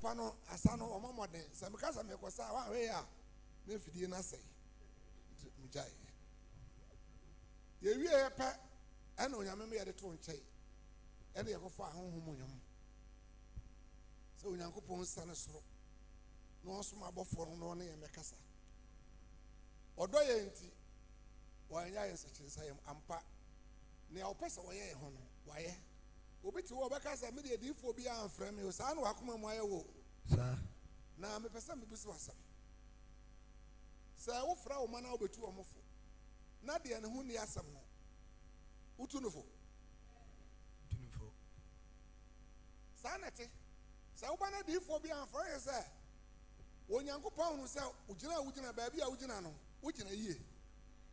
papa no asano omomode se mekasa mekosa wa we ya na fidie na sei mujai ye wie pe ana onyame me yede to nkyai ene yakofo ahonhom onyam se onyankopon sane soro no osoma abofo no ne ye mekasa odo ye nti wanya ye sekyesa yem ampa ne opesa wo ye ho no waye obiti wo bekasa me de difo bi amfra me o sa na wakoma mu aye wo sa na me pesa me bisu asam sa wo fra wo mana obetu wo mofo na de ne hu ni asam no utunufo sa na te sa wo bana difo bi amfra ye sa onyankopon hu sa ugina ba bi a ugina no ugina yie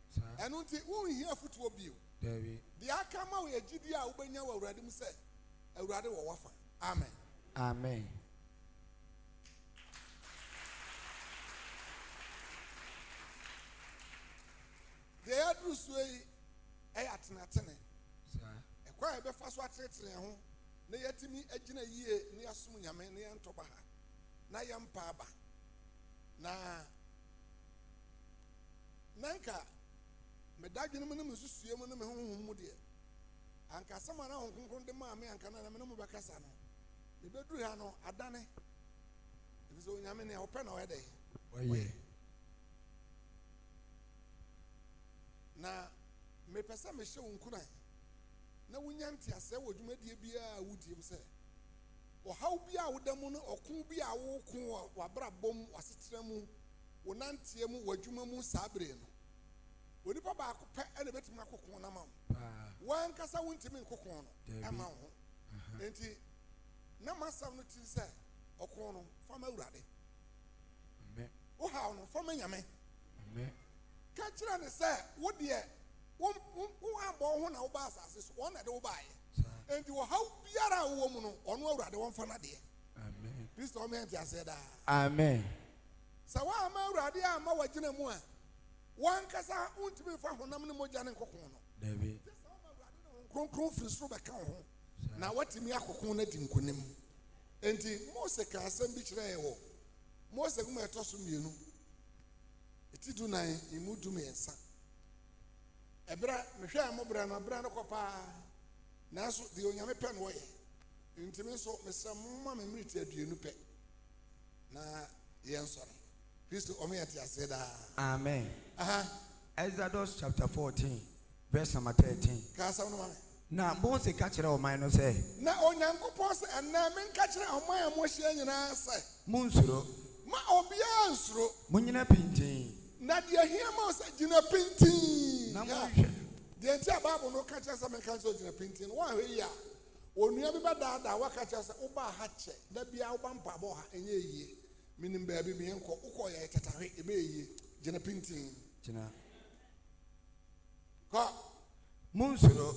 sa enu nti wo hia futuo bio David. The akama we agidi a ubenya wa awurade mu se awurade wo wafa. Amen. Amen. The adrusui atenatene. Sir. E kwa e be fa so atetere ho na yatimi agina yie na yasom nyame na yentoba ha. Na yempa aba. Na nanka me dadwene mu ne mususue mu ne me honhom mu de anka sama na honkonkon de ma me anka na me no mu bekasa no me beduru ha no adane ebiso onyame ne ope na wede oye na me pesa me hye wonkuna na wunya ntiase wo dwumadie bia wudiem se o haw bia wodamu no okun bia wo kun wa brabom wasetra mu wo nantie mu wadwuma mu sabre no Oni pa ba ko pe ene betima kokon na ma wan kasa wontimi kokon no ama ho enti na masam no ti se okon no fa ma urade amen o ha no fa ma nyame amen ka kira ne se wo de wo abo ho na wo ba asase so won na de wo ba ye enti wo ha biara wo mu no ono urade won fa na de amen Kristo o me enti ase da amen sa wa ma urade ama wagina mu a One kasa untimi fa honam ne moja ne nkokon no David konkron frisro be kan ho na watimi akokon na di nkonim enti Mose ka asem bi kire wo Mose gum etoso mienu etidu nan imudu me ensa ebra mehwe amobra na bra no kopa na so de onyame pe no ye ntimi so mesam ma me mriti aduenu pe na yensore Kristo omeyati aseda amen Exodus chapter 14 verse number 13 Kasa no mame na Mose ka kire o man no say na onyankopon se na men ka kire o man mo hye nyina say munsuro ma obia nsuro munyina pintin na de ahia ma se gina pintin na mo hwe de nti ababo no ka kire se men ka so gina pintin wa hwe ya onua bi badaada wa ka kire se wo ba ha che da bia wo ba mpa bo ha enye yie minim baabi me enko ukọ ya tetahwe ebe yi gina pintin gina ka munsuro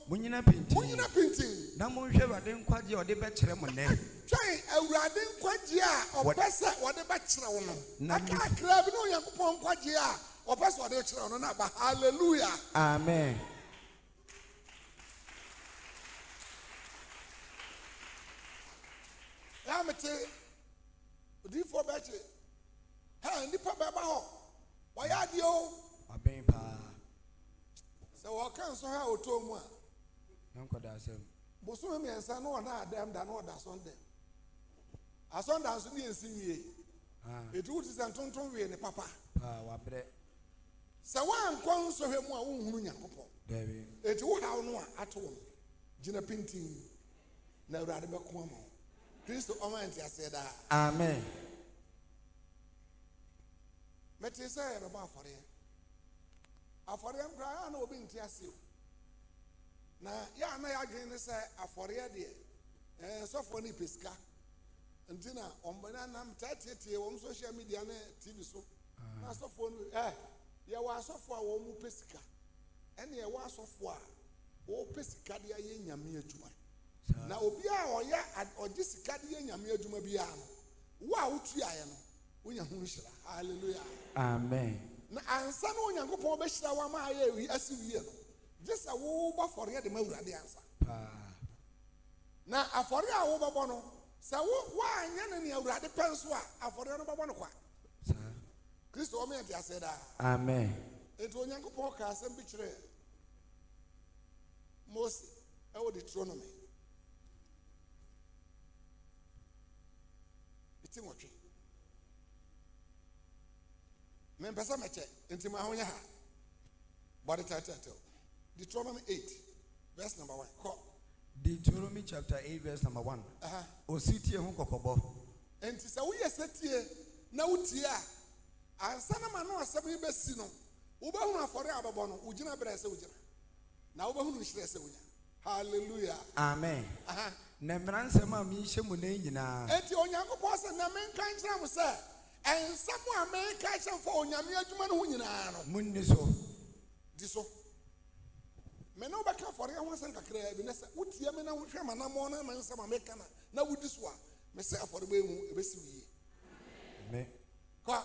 munyina pintin na monhwe Awurade nkwaje ode be kire mo ne twai Awurade nkwaje a opese ode be kire wo no aka kra bi no Yakobon nkwaje a opese ode kire wo no na ba hallelujah amen ya mete Odi for beche. Ha nipa baba ho. Wa ya de o. Aben pa. Se wo kan so ha oto mu a. Yanko da asem. Boso me ensa no na adam da no da son dem. Ason da so ni ensi wie. Etu ti san tonton wie ne papa. Wa bre. Se wa ankon so hwe mu a wo hunu Yakobon. David. Etu wo ha no a ato wo. Gina pintin. Na Awurade be ko ama. Kristo omanti aseda amen meti say be ba afore nkra na obi nti ase na ya na ya gene say afore de sofo ni pesika ntina ombana nam tatetie wo social media na TV so na sofo no ya wa sofo a wo mu pesika ene ya wa sofo a wo pesika de aye nyame adwuma na obi a oya ogisika de nyame adwuma bia no wo a wotu aye no wonya hu nhira hallelujah amen na ansa no onyankopon be hira wa ma aye wi asiwie no jesa wo ba fore de mawurade ansa na afore a wo babo no Sa wa anya ne awurade penso a afɔre no bɛbɔ no kwa. Kristo o me ante aseda. Amen. Eto Onyankopɔn ka asɛm bi kyerɛ Mose ɛwɔ Deuteronomy. Iti nwɔtwe. Me mpɛsɛ mɛkyɛ enti ma ho nya ha. Body title. Deuteronomy 8 verse number 1. Ko. Deuteronomy chapter 8 verse number 1. Ositie ho kokobo. Enti sɛ woyɛ setie na wotie a ansa na ma no asɛm yi bɛsi no wobɛhu afɔre abɛbɔ no wogyina brɛ sɛ wogyina na wobɛhu no hyerɛ sɛ wonya. Hallelujah. Amen. Na mmaransɛm a mehyɛ mu na nyinaa. Enti Onyankopɔn sɛ na menka nkyerɛ mo sɛ ɛnsɛm a menka kyerɛ mfa onyame adwuma no ho nyinaa no munni so. Di so. Me no bɛka afɔre ho asɛm kakra bi na sɛ wotie me na wohwɛ ma na mo na ma nsɛm a meka na wodi so a me sɛ afɔre bɛ mu ebesi wie. Amen. Ko.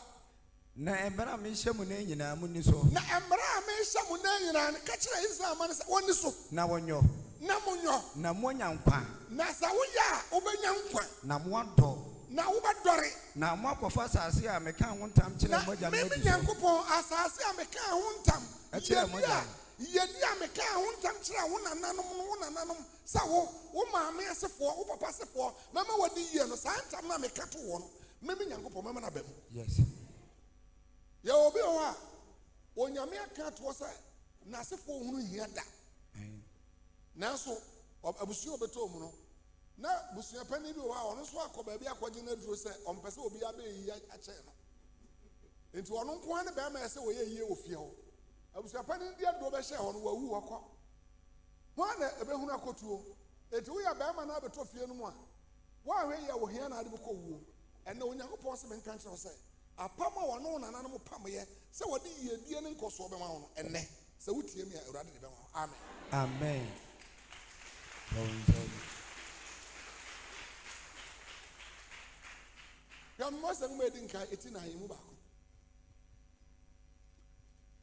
Na embara mehyɛ mu na nyinaa munni so. Na embara a mehyɛ mu na nyinaa no ka kyerɛ Israel man sɛ wonni so. Na wonyo. Na monyo. Na monya nkwa. Na sɛ woyɛ a wobɛnya nkwa. Na moadɔ. Na wobɛdɔre. Na moakɔfa asase a meka ho ntam kyerɛ mogya me adi so. Na me Nyankopɔn asase a meka ho ntam. Kyerɛ mogya. Yedi a meka ho ntam kyerɛ wo nananom sɛ wo maame asefoɔ wo papa asefoɔ mama wadi yie no saa ntam na meka to wo no me Nyankopɔn mama na bɛm. Yes. Ye obi ho a onyame aka to sɛ na asefoɔ hunu hia da. Nanso abusuo beto mu no na busua pani bi wo a ɔno so akɔ baabi akɔgye na duro sɛ ɔmpɛ sɛ obi abɛyi akyɛ no. Enti ɔno nko ane bɛma sɛ wɔyɛ yie wɔ fie hɔ. Abusua pani dia do bɛhyɛ hɔ no wawu hɔ. Mo ana ebehunu akotuo. Enti wo ya bɛma na abɛtɔ fie no mu a wo ahwɛ yɛ wo hia na ade bɛkɔ wuo. Ɛna Onyankopɔn sɛ menka nkyerɛ sɛ apam a wɔno nananom pamyɛ sɛ wɔde yiedie ne nkɔsoɔ bɛma wo no ɛnɛ sɛ wotie me a Awurade de bɛma wo. Amen. Amen. Mose mu edi nka eti na himu baako.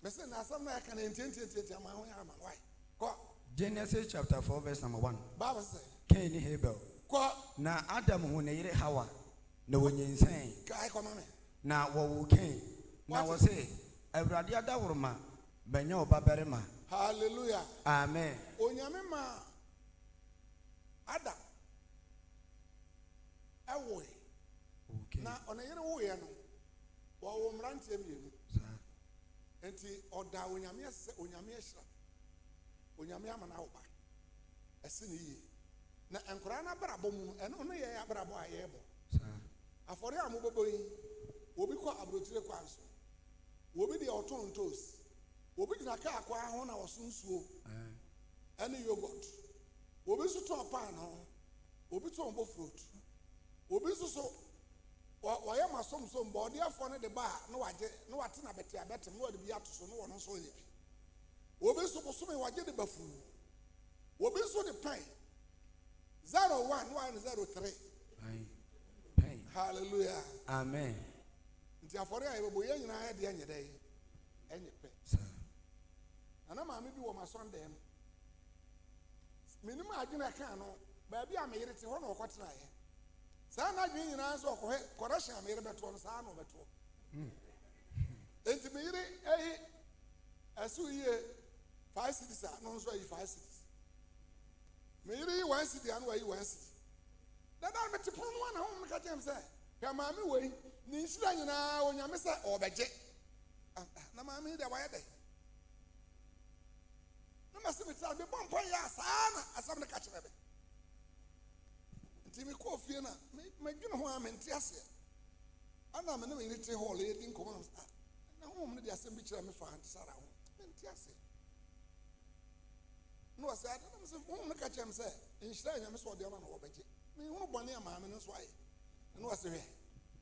Mese na asam na aka na entientienti ama ho ya ama why? Ko Genesis chapter 4 verse number 1. Bible say Cain ni Abel. Ko Na Adam ho ne yere Hawa na wonyensan. Kai ko mame. Na wo Cain. Na wo say Awurade adaworoma banya obabarema. Hallelujah. Amen. Onyame ma Adam ewo. Okay. Na ona yere wo ye no. Wo mrantie mienu. Enti oda onyame ase onyame ehira. Onyame ama na oba. Ese ne yie. Na enkora na brabo mu eno no ye abrabo a ye bo. Afore a mobobo yi. Obi kwa abrotire kwa nso. Obi de otontos. Obi gina ka akwa ho na wosunsuo. Ene yogurt. Obi so to pan ho. Obi to ombo fruit. Obi so why am I some body afọ ne de ba no waje no wate na bete abetem no wade bi ato so no wono so ye bi obi so boso me waje de bafu obi so de pen 01 hallelujah. Amen. Nti afọre a ebo ye nyina ya de anye dey enye pe ana ma me bi wo ma Sunday no minim adwena kan no ba bi a me yere te ho na okotena ye saa na dwen nyina so correction me yere beto no saa no beto enti me yere asu ye 5 cities no so yi 5 cities me yere 1 city an wa yi 1 city da me te pon no na ho me ka jem say ka ma me wei ni nsira nyina onyame say obegye na ma me de wa ye de na ma se me tsa be bon pon ya saa na asam ne ka kire be me call Fiona, my general mente ase. Ana me no irite hall e din komo na home de asem bi kira me fa ante sara ho. Mente ase. No ase ada na me se home ne ka chem se nhira nya me so de ma na wo beje. Me hunu bone ama me no so aye. No ase hwe.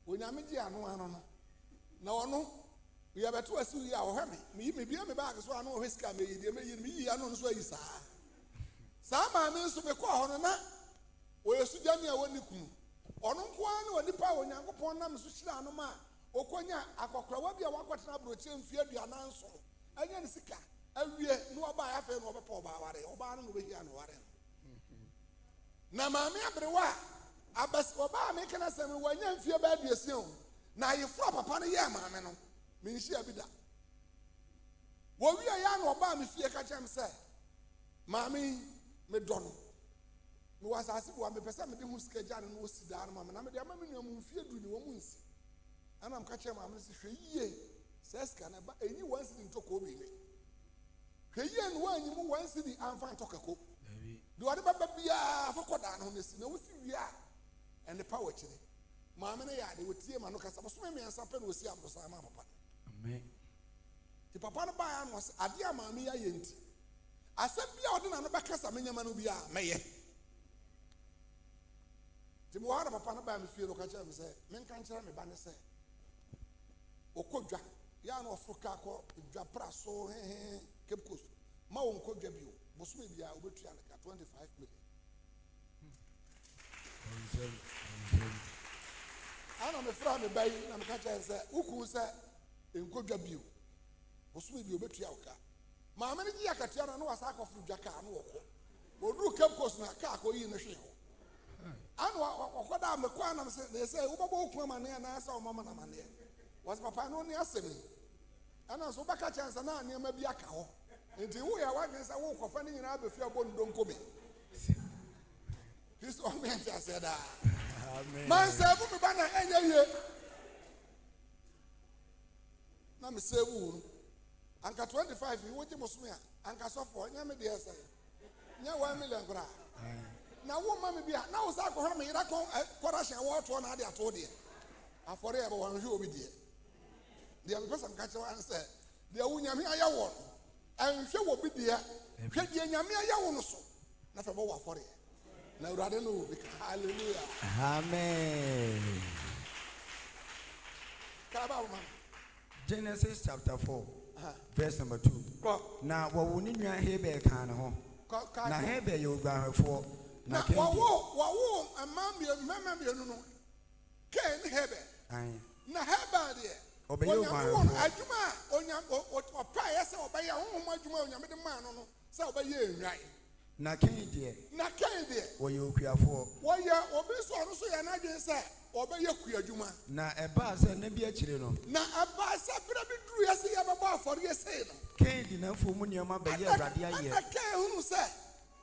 Onyame gi ano ano no. Na ono ya beto asu yi a wo hwe me me bia me bag so ano wo hweska me yi de me yi ano no so ayi saa. Saa ma me so be ko ho no na Oyesu jani a woni kunu ono nko an woni pa Onyankopon nam so hyira no ma okonya akokora wa bia wakotena broche mfie aduana nso anya ne sika awie no oba ya fe no obepa oba ware oba no behia no ware na maame abrewa abas oba me kana say me wanya mfie ba aduasia o na yefra papa no ye maame no me nhia bi da wo wi ya na oba me fie ka kyem say maame me do no me wasase bo me pese me de hu sika no wo si da no maame na me de ama me nuamu mfie du ni wo mu nsi ana am ka kyem maame se hwe yie seska na ba enyi wansi ni ntoko bi ni hwe yie no wanyi mu wansi di amfa ntokako do ade baba bia afokoda no nesi na wo si wi a and the power chile maame na ya de wotie ma no kasa bo so me ansa pe no osi abrosa ma papa amen ti papa no ba ya no ade a maame ya ye nti asem bia ode na no ba kasa me nyama no bia meye ti mo wa papa no ba me fie no ka kira me say me nka nkira me ba ne say okodwa ya no ofruka ko dwa praso Cape Coast ma won kodwa bio bo so me bia obetua na ka 25 million ana me fra me bayi na me ka kire say uku say enkodwa bio bo so me bia obetua oka maame ne ji akatua na no wasa akofru dwa ka no woko oduru Cape Coast na ka akoyi ne hwe ho anu okoda me kwa na me say wo bobo oku amane na asa o mama na mane was papa no ni asemi ana so baka chance na ane ma bi aka ho enti wo ya wa nsa wo kofa ni nyina abefi abo ndo nkobe this all me enti aseda amen man say bu me bana enye ye na me say wu anka 25 wo je mosume a anka sofo nya me de esa nya 1 million kra na wo ma me bia na wo sa ko ha me ira ko korashan wo to na de ato de afore e bo wan hwe obi de the person catch one say the unyame aya wo anhwe wo bi de hwe de nyame aya wo no so na fa bo wa afore na urade no bi hallelujah amen kaba ma Genesis chapter 4 verse number 2 na wo ni nua Hebel kan ho na Hebel yo gwanhwefo na wo amam bi no Ken Hebel na Hebel de obeyo gwanhwefo adwuma opa yesa obeya honhom adwuma onyame de man no se obeya enwan na Ken de wo yo kuafo wo ya obi so no so ya na dwen se obeya kuadwuma na eba se na bi akire no na aba se bra bi duru yese ya baba afore yese no Ken di na fo mu niam abeya awrade aye na Ken hunu se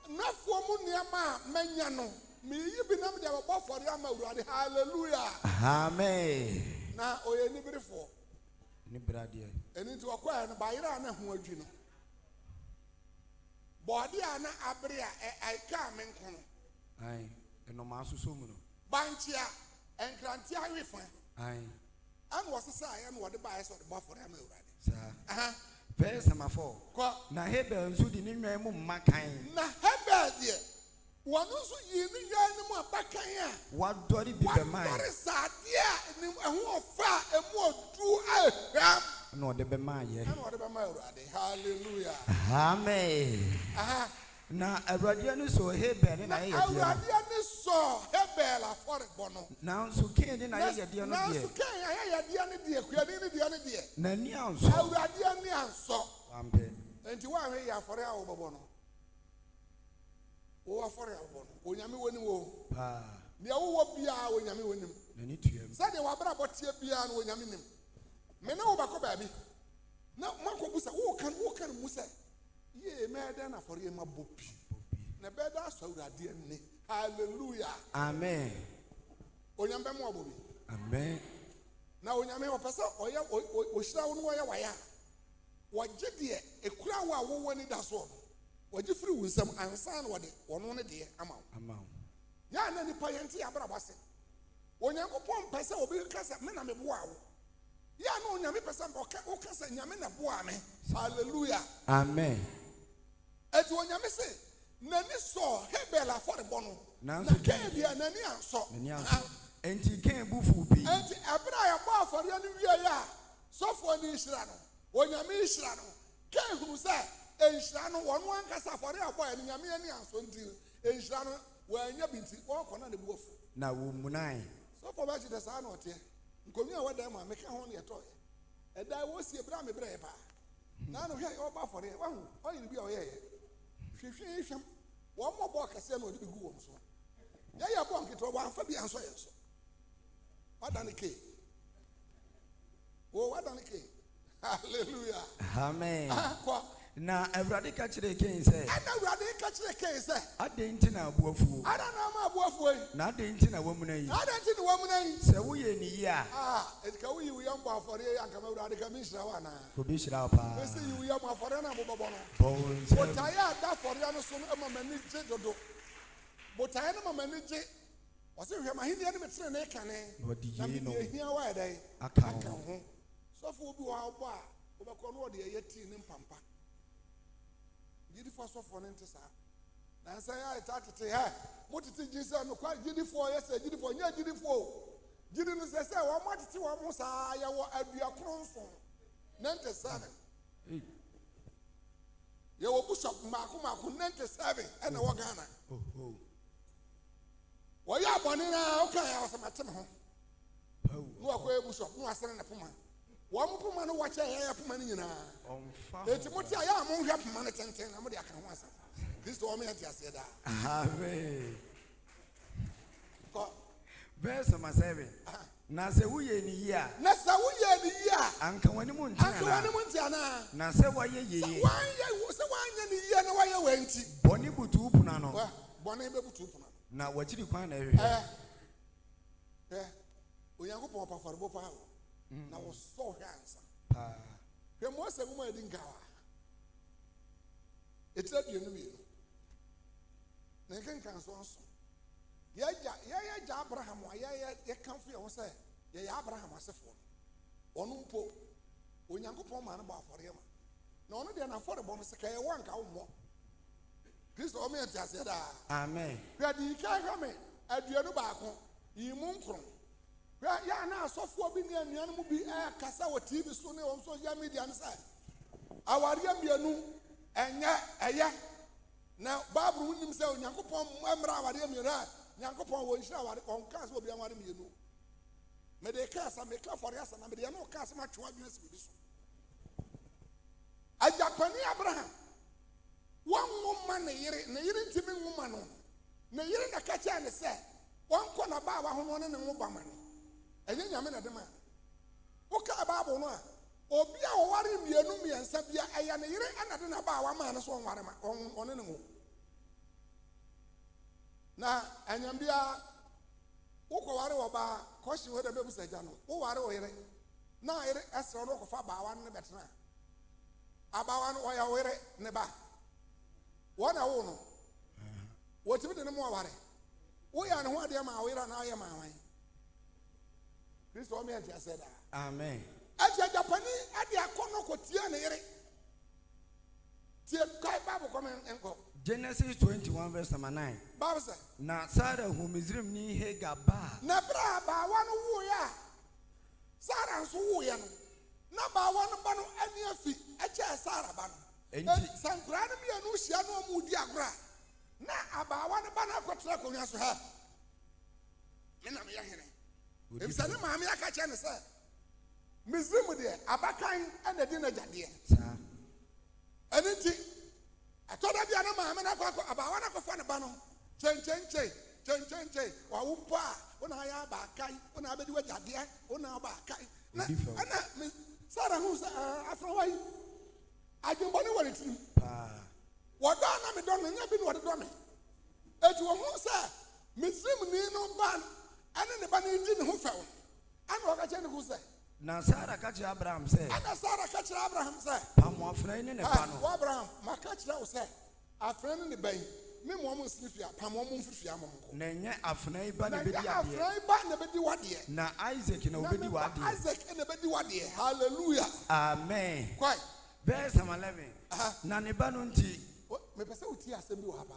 na fo mu niam a manya no me yi bi na me de baba afore ama awrade hallelujah amen na oye ni birifo ni brade eni nti okwa no bayira na ho adwi no body ana abre a ai ka men kono ai eno ma suso mu no banchia enkranti awefa ai an wasesa ya no wode bae so de bafore ama urade sa verse number 4 na Hebel nso di ni nwan mu makan na Hebel de wanu so yi ni nwan mu abakan a wadori bi be man wadori sade a ni ho ofa emu odu aham na ode be man ye na ode be man urade hallelujah amen na awrade ni so Hebel na ye ye awrade ni so Hebel afore bono na nso Ken ni na ye ye de no de na nso Ken ya de ni de kuani ni de na ni anso awrade ni anso ampe enti wa hwe ya afore a wo bobo no wo afore a wo bono onyame woni wo ne wo bia onyame wonim na ni tuam sade wa bra botie bia no onyame nim me na wo bako baabi na makobusa wo kan musa ye meda na afore ma bopi na beda so awrade ni hallelujah amen onyame mo abobi amen na onyame opesa oya ohira wo no oya waya wagye de ekura wo a wo woni da so wagye firi wo nsam ansa na wode wono ne de ama ya na nipa yenti abra base onyankopon pesa obi kasa me na mebo awo ya na onyame pesa o kasa nyame na bo ame hallelujah amen eti onyame se nani so Hebel afore bono na Ken dia nani anso enti Ken bufu bi enti abra ya bo afore no wie ya sofo ni hira no onyame hira no Ken hunu se enhira no wono ankasa afore abo ya nyame ani anso nti enhira no wanya binti won na ne buofu na wo munai sofo ba chide sa na ote nkomi a wada ma meka ho ne yeto eda wo sie bra me bra e ba na no hwe o ba afore wahu oyin bi a oyeye hwehwe hwem wo mo bo kase na odi gu wo so ya bon kito wa fa bi anso yeso wadanike oh wadanike hallelujah amen kwa na Awurade ka kire Cain say ana Awurade ka kire Cain say ade nti na abuafuo ana na ma abuafuo yi na ade nti na wamuna yi ade nti na wamuna yi sɛ woyɛ ni yi a edika wo yi wo yam afɔre anka ma Awurade ka mi hira wa na obi hira pa besi yi wo yam afɔre na bobɔbɔ no bon botaya da afɔre no so ma mani gye dodo botaya no ma mani gye ɔse hwɛ ma hini ne metre ne kane na me die hia wa ɛdai aka ho sɔfo obi wa ɔbɔ a obɛkɔ no ɔde ɛyɛ tii ne mpampa gidifo sɔfo ne nte saa na nsa ya itatete ha motete Jesus no kwa gidifo yɛsɛ gidifo nya gidifo gidi no sɛ sɛ wɔn motete wɔn mo saa ya wɔ adua kronson 97 yɛ wɔ bishop mako 97 ɛna wɔ Ghana wɔyɛ abɔne na ɔka ya ɔsɛmate me ho no akɔ bishop no asɛre ne poma wɔn poma no wɔkyɛ yɛ poma no nyinaa eti mote a yɛ a mo hwɛ poma no tenten na mo de aka ho asɛm Kristo wɔn yɛ te aseɛ da amen verse number 7 na sɛ woyɛ ni yi a na sɛ woyɛ ni yi a anka wani mu ntiana na sɛ wɔyɛ yeye sɛ wɔanyɛ ni yi na wɔyɛ wɔ nti bɔne butu puna no bɔne bɛbutu puna na wɔkyiri kwan na ɛhwɛ Onyankopɔn pafarebo pa na wɔsɔ hwɛ ansa hwɛ mo asɛ mo adi nkawa etira duenu mienu na nkenkan so nso yɛyɛ Abraham a yɛyɛ kanfo yɛ ho sɛ yɛyɛ Abraham asefo no ɔno mpo Onyankopɔn ma no bɔ afɔre ma na ɔno deɛ na afɔre bɔ no sɛ kɛyɛ wɔ nka wo mmɔ Kristo ɔmo yɛ te aseɛ daa amen hwɛ de ika hwɛ me aduonu baako yi mu nkron hwɛ yɛ ana asɔfoɔ bi ne anuanom mu bi kasa wɔ TV so ne wɔn social media no sɛ awareɛ mmienu ɛyɛ na Bible nim sɛ Onyankopɔn mmra awareɛ mmienu a Nyankopɔn wɔ nhyira aware ɔnka sɛ obi aware mmienu mede ka asa me ka fɔre asa na mede yɛ no ka asa ma twɛ adwene si bi so agyapani Abraham wɔn nwoma ne yere ntimi nwoma no ne yere na ka kyɛ ne sɛ wɔnkɔ na baa wa ho no ne ho ba ma no ɛnyɛ nyame na de ma woka Bible no a obi a wɔware mmienu mmiɛnsa bia ɛyɛ ne yere ana de na baa wa ma no so ɔnware ma ɔne ne ho na anyambia wokɔware wɔ baa kɔhye hɔ dɛ bɛbu sɛ agya no woware wɔ yere na yere ɛsrɛ no kɔfa baawa no ne bɛtena abaawa no ɔyɛ wo yere ne ba wɔn na wo no wɔtumi de ne mu aware woyɛ ne ho adeɛ ma wo yere na ɔyɛ ma awan Kristo ɔmo yɛ te asɛ daa amen ɛti agyapani ade akɔ no kɔtia ne yere tie kae Bible kɔmɛ nkɔ Genesis 21 verse number 9 Bible sɛ na Sarah hu Misraim ni Hagar ba na bra baawa no wo ya Sarah nso wo ya no na baawa no ba no ani afi ɛkyɛ Sarah ba no enti sankura no mienu hyia no mu di agora na abaawa no ba na akɔtra konwa so ha me na me yɛ hene ebisa ne maame aka kyɛ ne sɛ Misraim deɛ abakan ɛna di na gyadeɛ sa ɛne nti ɛtɔda bia no maame na akɔ abaawa no akɔfa ne ba no kyɛnkyɛnkyɛn wawo mpo a wona ayɛ abaakan wona abɛdi wagyadeɛ wona abaakan na ɛna Sarah hu sɛ afra wa yi adwembɔ ne wɔ ne tirim wɔdɔ na medɔ no nyɛ bi ne wɔde dɔ me eti wɔ ho sɛ Misraim ni no ba ɛne ne ba no di ne ho fɛw ana wɔka kyɛ ne ho sɛ na Sarah ka kyerɛ Abraham sɛ ana Sarah ka kyerɛ Abraham sɛ pamo afra ne ne ba no wɔ Abraham maka kyerɛ wo sɛ afra ne ne ba yi me mo mo sifia pamo mo mfifia mo nko na nyɛ afra yi ba ne bedi adeɛ afra yi ba ne bedi wadeɛ na Isaac na obedi wadeɛ Isaac na bedi wadeɛ hallelujah amen kwai verse 11 na ne ba no nti me pese uti asɛm bi wɔ ha ba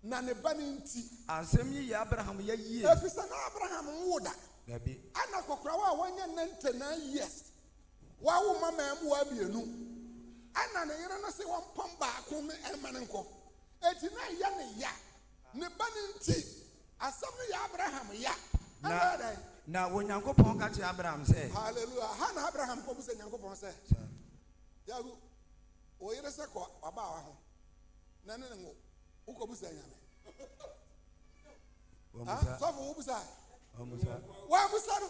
na ne ba ne nti asɛm yi yɛ Abraham yɛ yie efisa na Abraham wo da dabi ana kokora wa wɔnyɛ 99 years wa wo mama mu wa bienu ana ne yere no se wɔn pɔm baako ne ɛma ne nkɔ eti na yɛ ne ya ne ba ne nti asɛm no yɛ Abraham ya na Onyankopɔn ka kyerɛ Abraham sɛ hallelujah ha na Abraham kɔ bu sɛ Nyankopɔn sɛ yagu o yere sɛ kɔ waba wa ho na ne ngo wokɔ bu sɛ nyame So for Ubusai. Why was that?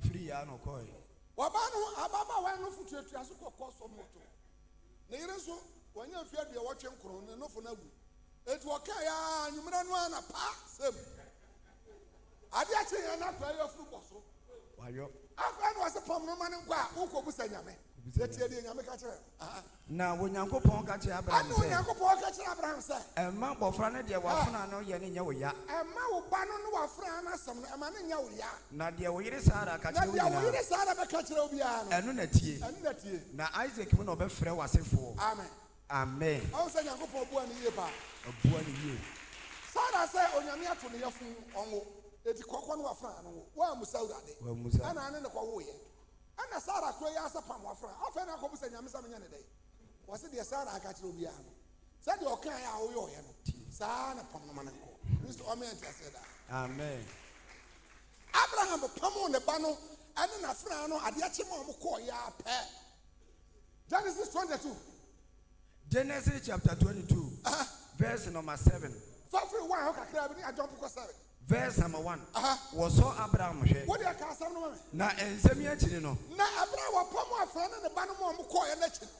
Free Yano Koi. Wabano, Ababa, why no foot to Asuko cost of moto? Neiraso, when you fear the watching crown, and no for no. It was Kaya, and you may not want a pass. I did say I'm not very of football. Why you? I was a problem man and Uko Busanyame. Now, when Uncle Pong got Abraham, I know Uncle Pong got Abraham said, and Mount Bofrana, dear Wafana, no Yanina, and Mao Banon, no Afrana, some Amania, not the way is Sarah, Catch and Unity, now Isaac will not be fair was it for. Amen. Amen. Also, Uncle Pong, 1 year back. A 1 year. Sarah said, on your near to the Yafu, it's a cock on Wafran, one Musauda, and I know the Kawaii. And a Sarah Croy as a palm of friend. Often I hope and Yamasa day. Was it the Sarah I got Rubiano? Said your Kaya Oyo, Sana Pamamanako. Mr. Omen said that. Amen. Abraham upon the bano and in a frano at Yachimo Koya pet. Genesis 22. Genesis chapter 22, verse number 7. For 1 I jump for 7. Verse number 1. Was so Abraham. What do you cast on? Now, and Semiachino. Now, Abraham was my friend and the Banamo Koya.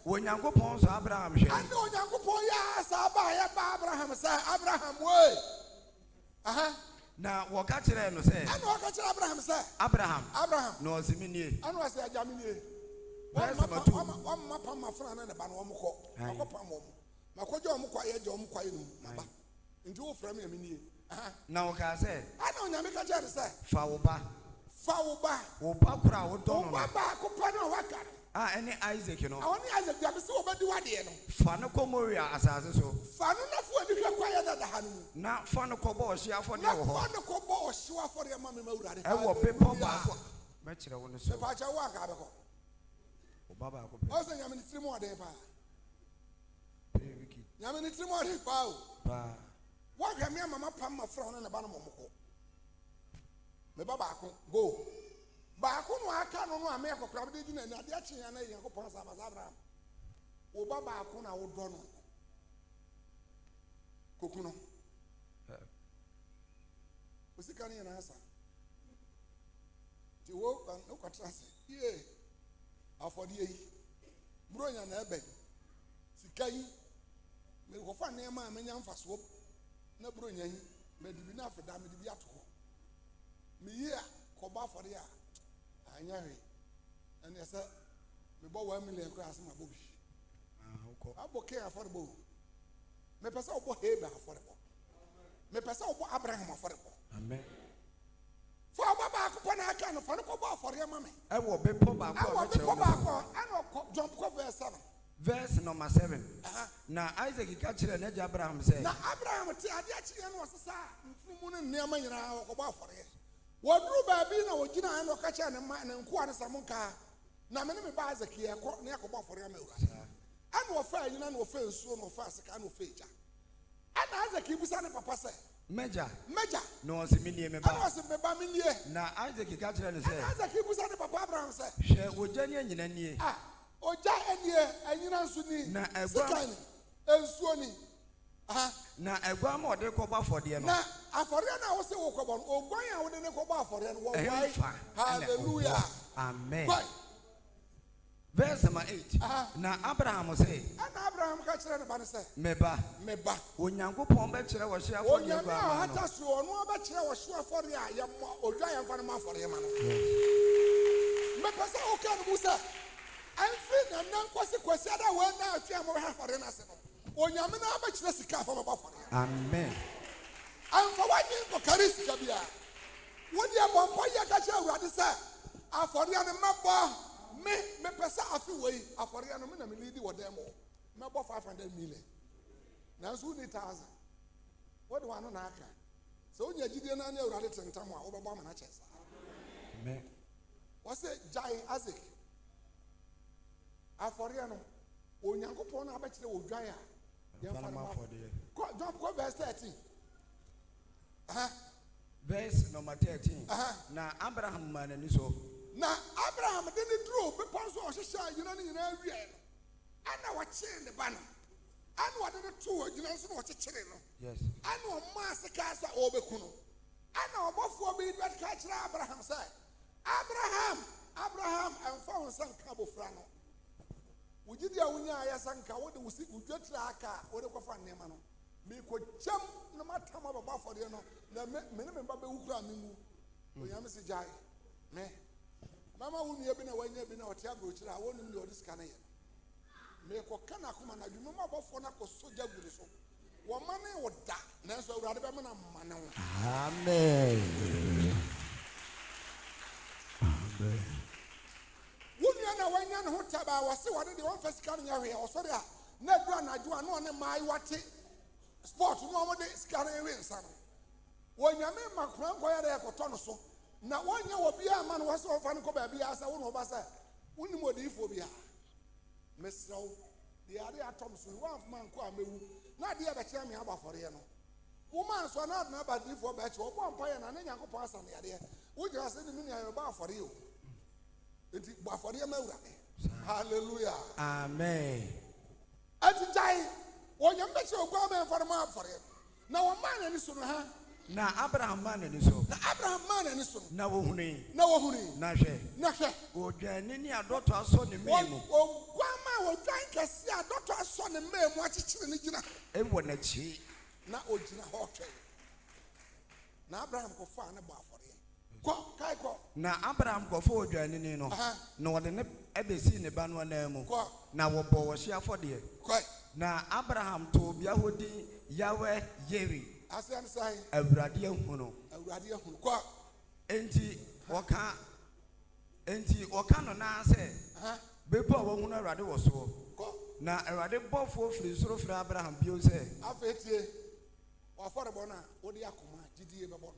When Yango Pons Abraham. I know Yango Poya, Abraham, say Abraham way. Now, what catch it and say? I know what Abraham say. Abraham. No, Simini. I know I say Jamini. Verse number 2. One map on my friend and the Banamo. Makojo Mukwaya, Jom Kwayu, into a frame. Now, I said, I know Yamika Jerry said, Fauba, Opa crowd, don't know. Any Isaac, you know. I only Isaac, you have so bad. Fanoco Moria, as I so. Fun enough when you acquire that honey. Not Fanoco Bosch, you for now. Fanoco Bosch, you are for your mammy. I will pay Papa. Match it on the so. Baba, also Yamin 3 more day. Yamin 3 more day. What can your mamma pam my front and a banamoko? Me babako, go. Bako no aka no no America crab de gina na de achi na Yakopon Sabazabra. O babako na wo do no. Kokuno. Usika ni na asa. Ti wo kan no kwatrase. Ye. Afodi yi. Bro nya na ebe. Sika yi. Me ko fa na ma menya mfaso. Na bro nyan me dibi na afeda me dibi ato me yia ko ba for ya anya hwe and yesa me bo 1 million ko asema bobi aboke affordable me pesa obo hebe affordable me pesa obo Abraham affordable amen for baba ko na aka no for ko bo for ya mame e wo be po ba ko ko jump ko verse 7. Verse number 7. Now Isaac catch it Abraham said. Now Abraham ti ade achi en was sa mfumu ne nema nyina ko ba for ye. Wodru ba bi na wogina en no catch na ma na nko an samonka. Na me ne me ba Isaac ye ko ne ko ba for ye ma ura. An wo fa nyina na wo fa nsuo no fa sika na wo fa eja. An Isaac ibusa ne papa say. Meja. No se minie me ba. An was me ba minie. Na Isaac catch it say. Isaac ibusa ne papa Abraham say. She wojani nyina nie. Oja enie anyina nso ni na egwa ensuo ni na egwa ma ode ko ba afode no na afode na wo se wo ko bo ogwan a wo de ne ko ba afode no wo wai hallelujah amen verse number 8 na Abraham say ana Abraham ka kire ne ba ne say meba onyankopon ba kire wo hye afode egwa ma no hata so ono ba kire wo hye afode a ye odwa ye mfa ne ma afode ma no me pesa o ka no musa Alfred and Nankwasi Kwasiada were now to have for an arsenal. When Yamina Bachelor Sika from above. Amen. And for what you for Caris Kabia. What you have Poya Kacha Radisa, a for the Mapa, me pesa a few way, a for the Anamina Milidi or demo, Mapa 500 million. Now soon 1,000. What do I know? So you did an annual Radit and Tama over Bomanachas. Amen. What's it, Jai Isaac? Aforiano, Onyankopon abachire odwan a jump go verse 13. Verse number 13. Na Abraham manani so. Na Abraham didn't draw be ponso ohihya yina ni yina awie. Ana wache ne ba no. Ana wade ne to yina so na wache kire no. Yes. Ana o ma sika sa obeku no. ana ɔbɔfoɔ bi bɛ ka kyerɛ Abraham sɛ Abraham ɛmfa wo nsa nka abɔfra no wogidi a wonya ayɛ sɛ nka wode wodwatira aka wode kɔfa nneɛma no mekɔkyɛm na matam abɛbɔ afɔdeɛ no na me ne me ba bɛwu kora me mu onyame se gyae me mama wo nua bi na wanya bi na ɔte aburokyire a wɔnum deɛ ɔde sika no yɛ mekɔka no akoma na adwuma ma abɔfoɔ no akɔsɔ gya gu ne so wɔmane wo da nanso awurade bɛma no mmane wo amen wonua na wanya ne ho tabaa wɔse wɔde deɛ wɔmfa sika no nyɛ hwee ɔsɔre a na aduru anadwo a na ɔne maayi wate sport no ɔmode sika no ɛwe nsa no wɔnyame ma kora nkɔyɛ dɛ ɛkɔtɔ no so na wɔnyɛ wɔ biaa ma no wɔsɛ ɔmfa no kɔ baabi a sɛ wo ne wɔba sɛ wonim odiyifoɔ biaa mesrɛ wo deɛ ade atɔm so woamfoma nkɔ a mɛwu na adeɛ bɛkyerɛ me aba afɔreɛ no woma nso na adena aba adiyifoɔ bɛkyɛ wɔbɔ mpayɛ na ne nyankopɔn asa ne adeɛ wogyina sɛ ne me nea yɛbɛ afɔreɛ o enti bɔ afɔreɛ ma awurade hallelujah amen ati gyae wɔnyam bɛkyerɛ ogua ma ɛmfa no ma afɔreɛ na wɔmaa n'ani so no ha na Abraham maa n'ani so na Abraham maa n'ani so na wohuni na hwɛ odwane ni adɔtɔ asɔ ne mmɛn mu ogua ma odwan kɛse a adɔtɔ asɔ ne mmɛn mu akyekyere ne gyina ɛwɔ n'akyi na ogyina hɔ twɛ na Abraham kɔfaa ne bɔ afɔreɛ kae kɔ na Abraham kɔfɔ odwane ni no na wɔde ne ɛbɛsi ne ba no anan mu na wɔbɔ wɔhye afɔdeɛ na Abraham to bia hɔ din Yahweh Yeri asen sai awurade ahunu kɔ enti wɔka no na sɛ bepɔ a wɔhunu awurade wɔ so na awurade bɔfoɔ firi soro firi Abraham bio sɛ afetie wɔafɔrebɔ no a wode akoma gyidie bɛbɔ no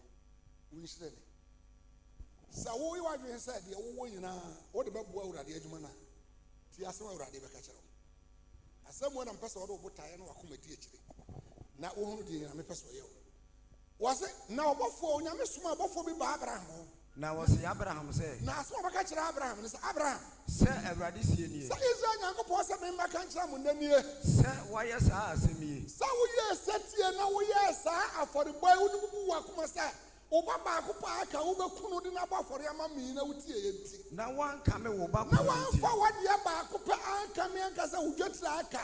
wonhyerɛ ne sɛ woyi wadwen sɛ deɛ wowɔ nyinaa wode bɛboa awurade adwuma no a ti asɛm awurade bɛka kyerɛ wo asɛm wɔ na mpɛ sɛ wode wo botaeɛ no wakoma di akyire na wohunu deɛ nyame pɛ sɛ ɔyɛ wo wɔse na ɔbɔfoɔ onyame soma ɔbɔfoɔ bi ba Abraham hɔ na wɔse Abraham sɛ na asɛm ɔbɛka kyerɛ Abraham ne sɛ Abraham sɛ awurade sie nie sɛ Israel nyankopɔn sɛ memmɛka nkyerɛ mo nnanie sɛ wɔayɛ saa asɛm yi sɛ woyɛɛ sɛtie na woyɛɛ saa afɔrebɔ yi wode bubu wɔ akoma sɛ woba baako paa aka wobɛku no de no abɔ afɔre ama me na wotie yɛ nti na woankame wo ba na woamfa wɔdeɛ baako pɛ anka me anka sɛ wodwatira aka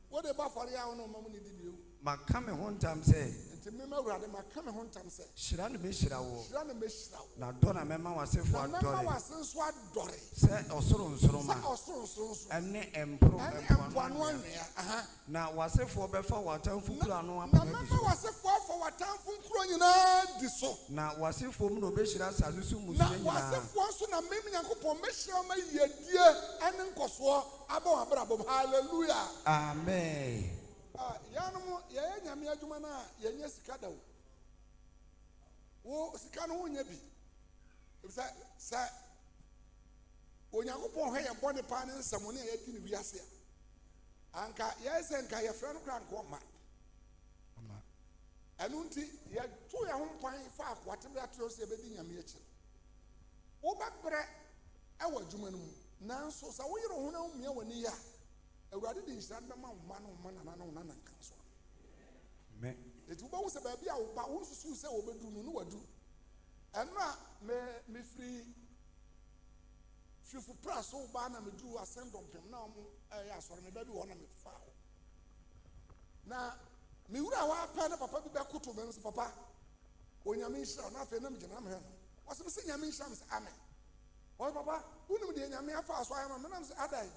wode ba afɔre a wo ne ɔma mu ne di bio maka me ho ntam sɛ nti mema awurade maka me ho ntam sɛ hyira no mɛhyira wo wo na dɔ na mɛma w'asefoɔ na mɛma w'ase nso adɔre sɛ ɔsoro nsoroma ɛne mpoano anwea na w'asefoɔ bɛfa w'atamfo kuro ano na mɛma w'asefoɔ afa w'atamfo nkuro nyinaa di so na w'asefoɔ mu na ɔbɛhyira asase so mmusua nyinaa na w'asefoɔ nso na mem Nyankopɔn mɛhyira ma yɛdie ɛne nkɔsoɔ aba w'abrabɔ hallelujah amen yanom yɛyɛ nyame adwuma no a yɛnyɛ sika da wo sika no wonyɛ bi sɛ Onyankopɔn hwɛ yɛ bɔne paa ne nsɛm ne yɛdi ne wiase a anka yɛyɛ sɛ nka yɛfrɛ no kora nka ɔma ɛno nti yɛto yɛ ho mpan fa akoatebere atorɔ sɛ yɛbɛdi nyame akyi wobɛbrɛ ɛwɔ adwuma no mu nanso sɛ woyere ho na womia w'ani yɛ a awurade de nhyira no bɛma wo ma no wo ma nana no wo nana nka so ɛti wobɛwo sɛ baabi a woba wo nsusu sɛ wɔbɛduru no ne wadu ɛno a mefiri hwefo pra so woba na meduru asɛndɔmpem na ɔmo ɛyɛ asɔre me baabi hɔ na mefa hɔ na mewura a wɔapɛ ne papa bi bɛkoto me sɛ papa onyame nhyira wo na afei na megyina mehwɛ no wɔsɛ me sɛ nyame nhyira me sɛ amen ɔsɛ papa wonim deɛ nyame afa so ayɛ ma menam sɛ adae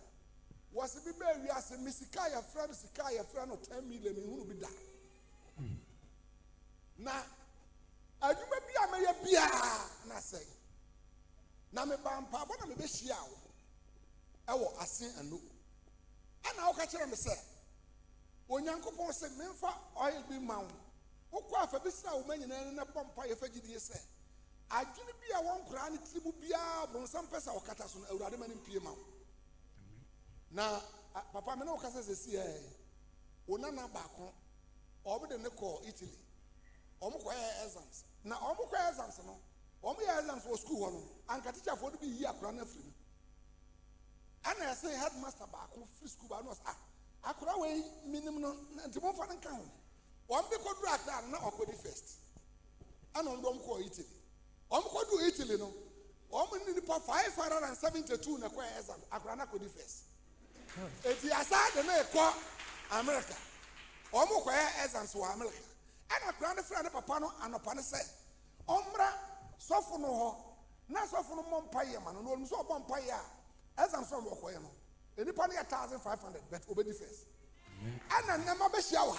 wɔsɛ bi bɛɛ wiase me sika yɛfrɛ no 10 million mehunu bi da na adwuma bi a mɛyɛ biaa na sɛ na meba mpaabɔ na mebɛhyia wo ɛwɔ asen ano ɛna woka kyerɛ me sɛ Onyankopɔn sɛ memfa ɔyɛ bi ma wo wokɔ afa bi sɛ wo ma nyinaa ne bɔ mpa yɛfa gyidie sɛ adwene bi a wɔn koraa ne tiri mu biara bonsam pɛ sɛ wɔkata so no awurade ma ne mpie ma wo na papa me ne wokasa sɛ si wo nana baako ɔbɛde ne kɔ Italy ɔmo kɔyɛ exams na ɔmo kɔyɛ exams no ɔmo yɛ exams wɔ school hɔ no anka teacherfoɔ no bi yi akora no afiri mu ɛna ɛsɛ headmaster baako firi school ba no ɔsɛ akora wei minim no nti momfa no nka ho wɔn bi kɔduru Accra na ɔkɔdi first and on them call Italy. Do Italy no. Need 572 na kwa exam. Akrana ko defense. Eti aside na ekwa America. Omo kwa exams wa America. And akrana friend papa no anopa ne say. Omra sofo no ho. Na sofo no mompaye ma no no so mompaye a. Exams from okoye no. Enipa ne 1500 but obedi first. Ana nama be hia wa.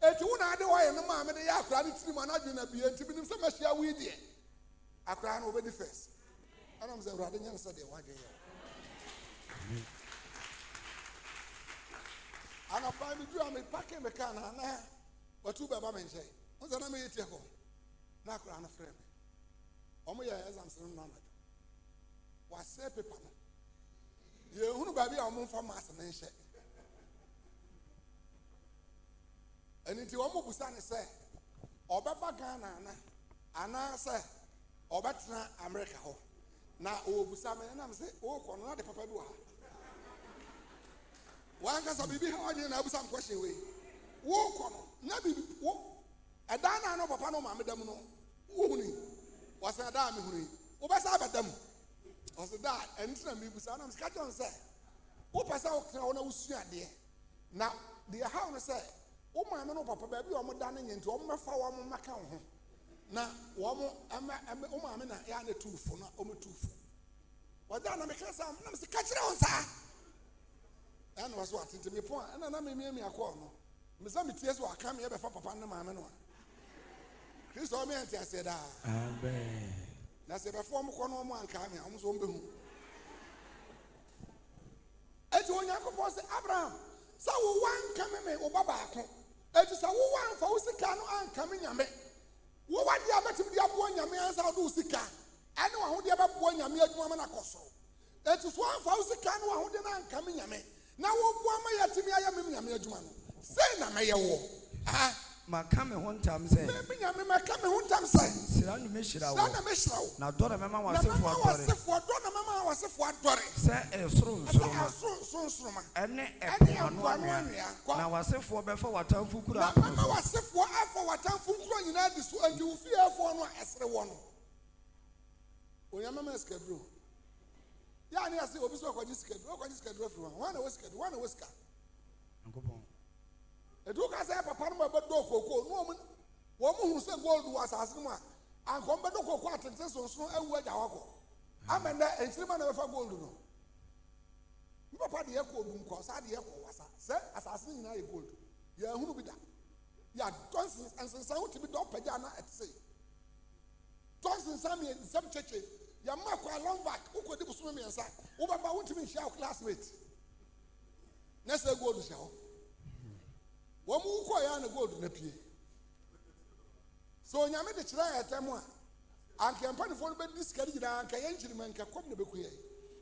Eti wo na ade wo ye no ma me de ya akrana tiri ma na dwe na bie enti binim se ma hia wo die. Akrana obedi first. And I'm saying, rather than say, "Why do you?" And I'm buying me. I'm packing my car now. But two baby men say, "What's the name of your home?" Now, I'm a friend. Omo ya as I'm saying, "No, no." What say, people? You who baby are moving from master and say. And it's your omo busane say, "Obaba Ghana ana say, Obatna America ho." Na obusa me na me say o kono na de papa bi wa wan ka so bibi ha onye na obusa m question we wo kono na bibi wo eda na no papa no ma me dam no wo huni was na da me huni wo ba sa badam was da entina me busa na me ka jon say wo pesa wo kra wo na usua de na de ha no say wo ma me no papa ba bi o mo da na nyenti o mo fa wo mo maka ho na womo ama na ya na tufu na o metufu wada na me kasa na me ka kire on sa ana waso atente me pon ana na me akọ no me za me tie so aka me be fa papa na ma me no Kristo o me ante ase da amen na se be fo mo kọ no mo anka me am so o behu eti onya akọ se Abraham sa wo wan ka me o baba akọ eti sa wo wan fa wo sika no anka me nyame wo wadi abetim dia bo nyame ansa do sika ene wa ho dia ba bo nyame adwuma na koso eti so anfa wo sika no wa ho dia na anka me nyame na wo bo ama yatimi aya me nyame adwuma no sei na me ye wo maka me ho ntam se me nyame maka me ho ntam se sira no me hira wo na me hira wo na dore mema wasefo adore na mema wasefo adore se esoro nsoro ene epano anwa na wasefo befa watamfu kura na mema wasefo afa watamfu kura nyina di so anti wo fie afo no esere wo no onyama ma skadro ya ni ase obi so akwaji skadro fro wan na wo skadro nkopon edu ka say papa no be do koko no wo mu hu say gold was asase no an ko be do koko atente so awu agya wako amenda enchirima na be fa gold no mi papa de yako dum ko sa de yako wasa say asase ni na ye gold ya hunu bi da ya tonsin ansensan wo tibi do pagya na etse tonsin sam ye sam cheche ya makwa long back ukodi busume miensa wo baba wo timi hia classmate na say gold hia ho wo mu ko ya na gold na pie so nyame de kira ya temu a anka empani fo be diskari gida anka yenchiri manka kom na be kuye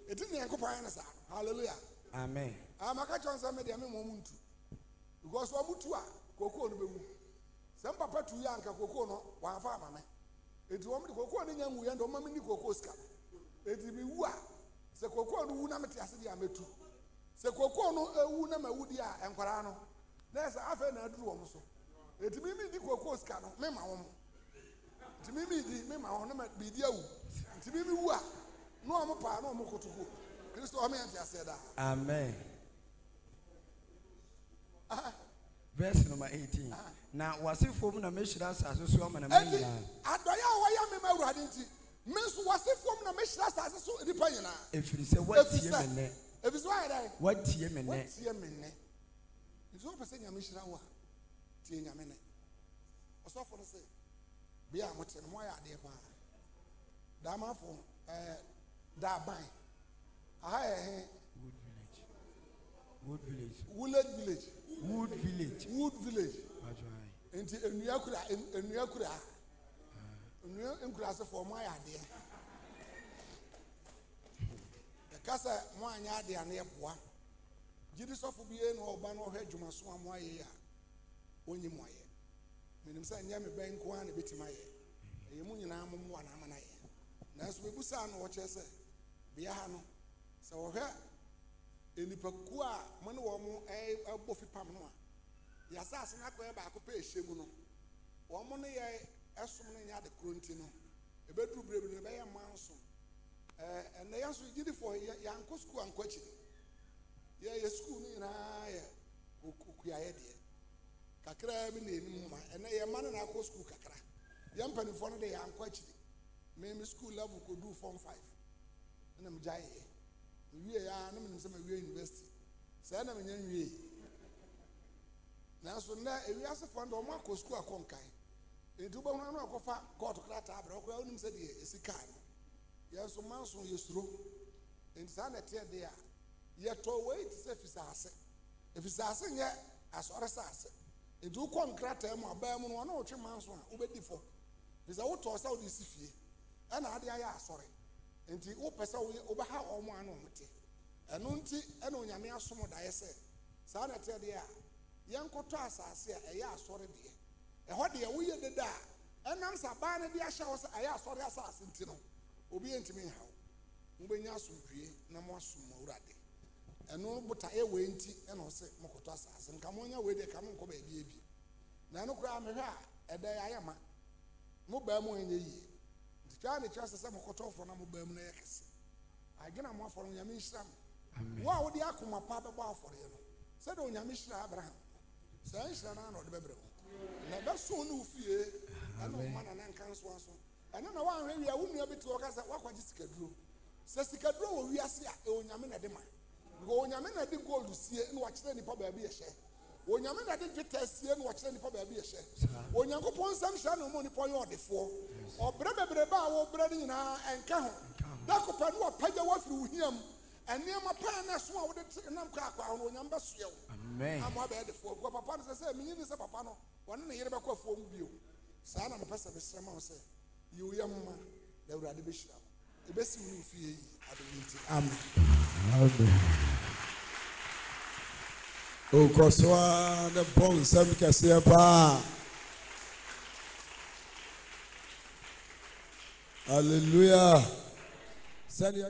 edi ne yanko pa ya na sa hallelujah amen amaka chonsa me de me mo muntu because wo mutu a kokoo no be wu sem papa tu ya anka kokoo no wa fa amame edi wo me kokoo ne nyamu ya ndo mama ni kokoo ska edi mi wu a se kokoo no wu na mete ase de ametu se kokoo no ewu na mawudi a enkwara no nessa afa na aduru wo so etimi mi di kokoo ska no me ma wo mo etimi mi di me ma wo na bi di awu etimi mi wu a no o mo pa no o mo kotuko Kristo o me ante ase da amen verse number 18 na wasifo mu na mehira asase so amana manyina adoya wo ya me mawurade nti me so wasifo mu na mehira asase so nipa nyina efiri se watie menne efiri so ayda watie menne izo pese nyame hira wo a tie nyame ne osofo no se bia mote no mo ya ade pa da mafo da ban aha Wood village enti enua kura se for mo ya ade kasa mo anya ade ane eboa gidi sofo biye no oba no hwe dwuma so amo aye ya onyi mo aye menim sa nya me ben ko an betima aye eye mu nyina mo mo na amana aye na so bebusa no wo chese bia ha no se wo hwe enipaku a mo ne wo mo abofi pam no a ya sa ase na ko e ba ko pe ehye mu no wo mo ne ye ɛsom no nyɛ ade koro nti no ɛbɛduru berɛ bi no ɛbɛyɛ manso ɛnɛ yɛ nso gyidifoɔ yɛankɔ sukuu ankɔ akyiri yɛ sukuu no nyinaa yɛ okuayɛ deɛ kakra bi na anim ma ɛnɛ yɛ ma no na akɔ sukuu kakra yɛ mpanimfoɔ no de yɛankɔ akyiri me sukuu level kɔduru form 5 ɛna megyaeɛ mewie a na menim sɛ mawie university sɛ na menya nwie nanso nnɛ ewiasefoɔ no ɔmo akɔ sukuu akɔ nkae enti wobɛhunu no akɔfa kɔɔto krataa brɛ ɔkora wonim sɛ deɛ ɛsi kaa no yɛn nso manso yɛsuro enti saa na ɛteɛ deɛ a yɛtɔ wei te sɛ fisaase nyɛ asɔre saase enti wokɔ nkrataa mu abaa mu no ɔne wotwe manso a wobɛdi fɔ firi sɛ wotɔɔ sɛ wode si fie ɛna ade ayɛ asɔre enti wopɛ sɛ wobɛha ɔmo ano ɔmote ɛno nti ɛna onyame asom daeɛ sɛ saa na ɛteɛ deɛ a yɛnkɔtɔ asase a ɛyɛ asɔre deɛ ɛhɔ deɛ woyɛ deda a ɛnam sɛ abaa no de ahyɛ wo sɛ ɛyɛ asɔre asase nti no obi yɛntumi nha wo wobɛnya asomdwie na moasom Awurade ɛno botaeɛ wei nti ɛna ɔsɛ mokɔtɔ asase nka monya wei deɛ ka monkɔ baabi abi na ɛno koraa mehwɛ a ɛdɛ ayɛ ma mobaa mu ɛnyɛ yie nti twaa ne kyerɛ sɛ sɛ mokɔtɔfoɔ na mobaa mu no yɛ kɛse adwena mo afɔre onyame nhyira mo wo a wode akoma pa bɛbɔ afɔreɛ no sɛdeɛ onyame hyira Abraham saa nhyira no a na ɔde bɛbrɛ wo na ɛbɛso ne wo fie ɛne ɔma nana nka nsoa so ɛno na woanhwɛ wie a wo nnua bi te hɔ ka sɛ woakɔgye sikaduro sɛ sikaduro wɔ wiase a onyame na de ma onyame na de gold sie na wakyerɛ nipa baabi yɛhyɛ onyame na de dwetɛ sie na wakyerɛ nipa baabi yɛhyɛ onyankopɔn nsɛm hyɛ na ɔma nipa yɛ ɔdefoɔ ɔbrɛ bebrebe a wɔbrɛ no nyinaa ɛnka ho dakopɛ no wapagya wafiri wo hiam ɛnneɛma paa na ɛso a wode nam kɔakɔa no onyame bɛsoɛ wo ama wabɛyɛ defoɔ kɔ papa no sɛ sɛ menyini sɛ papa no wɔne ne yere bɛkɔ afuo mu bio saa na mepɛ sɛ mesrɛ ma wo sɛ yɛ wo yam ma na Awurade bɛhyira wo ɛbɛsi wo ne wo fie yi adom nti amen okɔ so a ne bɔ nsɛm kɛseɛ paa hallelujah sɛdeɛ